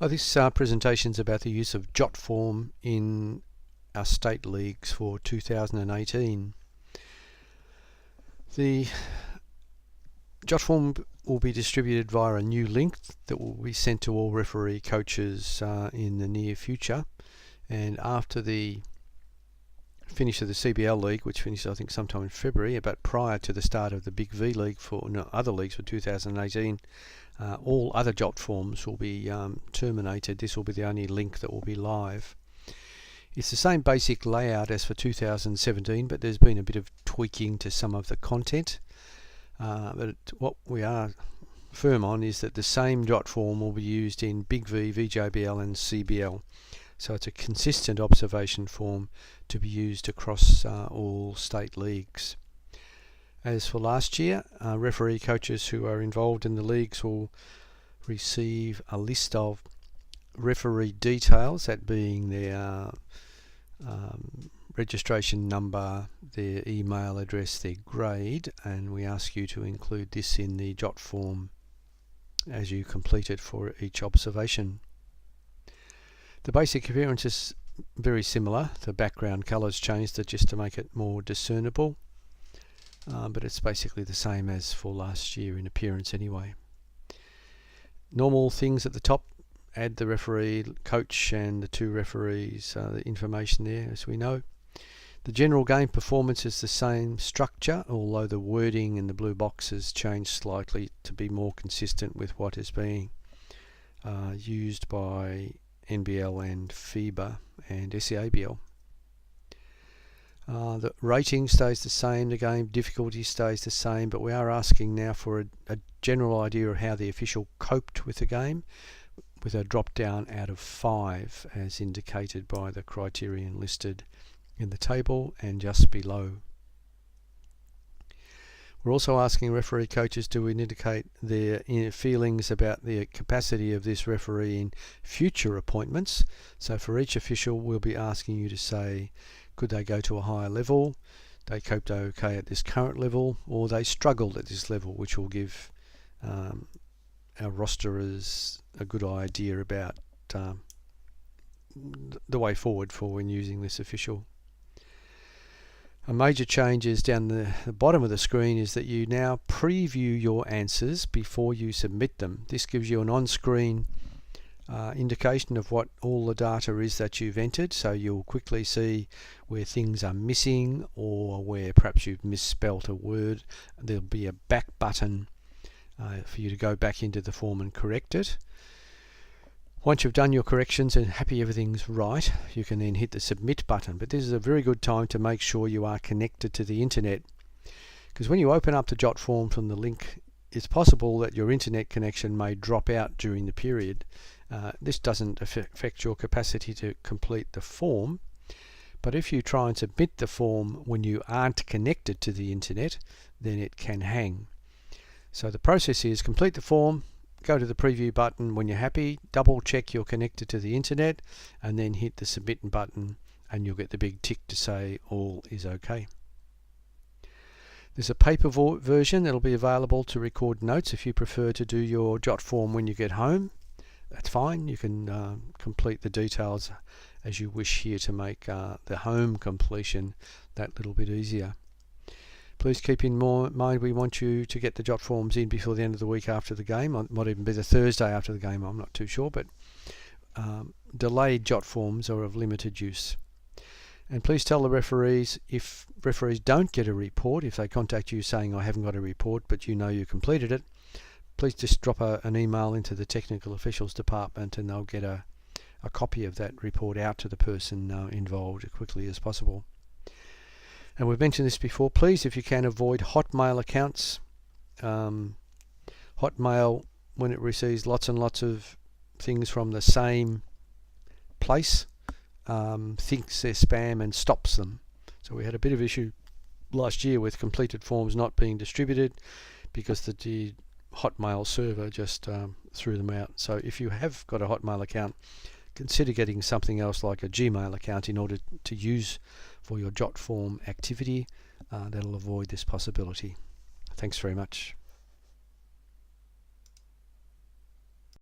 This presentation is about the use of Jotform in our state leagues for 2018. The Jotform will be distributed via a new link that will be sent to all referee coaches in the near future, and after the finish of the CBL League, which finishes I think sometime in February, but prior to the start of the Big V League for other leagues for 2018, all other Jotforms will be terminated. This will be the only link that will be live. It's the same basic layout as for 2017, but there's been a bit of tweaking to some of the content. But what we are firm on is that the same Jotform will be used in Big V, VJBL and CBL. So it's a consistent observation form to be used across all state leagues. As for last year, referee coaches who are involved in the leagues will receive a list of referee details, that being their registration number, their email address, their grade, and we ask you to include this in the Jotform as you complete it for each observation. The basic appearance is very similar. The background colours changed just to make it more discernible, but it's basically the same as for last year in appearance anyway. Normal things at the top: add the referee, coach and the two referees, the information there as we know. The general game performance is the same structure, although the wording in the blue boxes changed slightly to be more consistent with what is being used by NBL and FIBA and SEABL. The rating stays the same, the game difficulty stays the same, but we are asking now for a general idea of how the official coped with the game, with a drop down out of 5 as indicated by the criterion listed in the table and just below. We're also asking referee coaches to indicate their feelings about the capacity of this referee in future appointments. So for each official, we'll be asking you to say, could they go to a higher level, they coped okay at this current level, or they struggled at this level, which will give our rosterers a good idea about the way forward for when using this official. A major change is down the bottom of the screen is that you now preview your answers before you submit them. This gives you an on-screen indication of what all the data is that you've entered, so you'll quickly see where things are missing or where perhaps you've misspelt a word. There'll be a back button for you to go back into the form and correct it. Once you've done your corrections and happy everything's right, you can then hit the submit button. But this is a very good time to make sure you are connected to the internet, because when you open up the Jotform from the link, it's possible that your internet connection may drop out during the period. This doesn't affect your capacity to complete the form, but if you try and submit the form when you aren't connected to the internet, then it can hang. So the process is complete the form, go to the preview button when you're happy, double check you're connected to the internet, and then hit the submit button and you'll get the big tick to say all is okay. There's a paper version that'll be available to record notes if you prefer to do your Jotform when you get home. That's fine, you can complete the details as you wish here to make the home completion that little bit easier. Please keep in mind we want you to get the Jotforms in before the end of the week after the game. It might even be the Thursday after the game, I'm not too sure, but delayed Jotforms are of limited use. And please tell the referees, if referees don't get a report, if they contact you saying I haven't got a report but you know you completed it, please just drop an email into the technical officials department and they'll get a copy of that report out to the person involved as quickly as possible. And we've mentioned this before, please, if you can, avoid Hotmail accounts. Hotmail, when it receives lots and lots of things from the same place, thinks they're spam and stops them. So we had a bit of issue last year with completed forms not being distributed because the Hotmail server just threw them out. So if you have got a Hotmail account, consider getting something else like a Gmail account in order to use for your Jotform activity. That'll avoid this possibility. Thanks very much.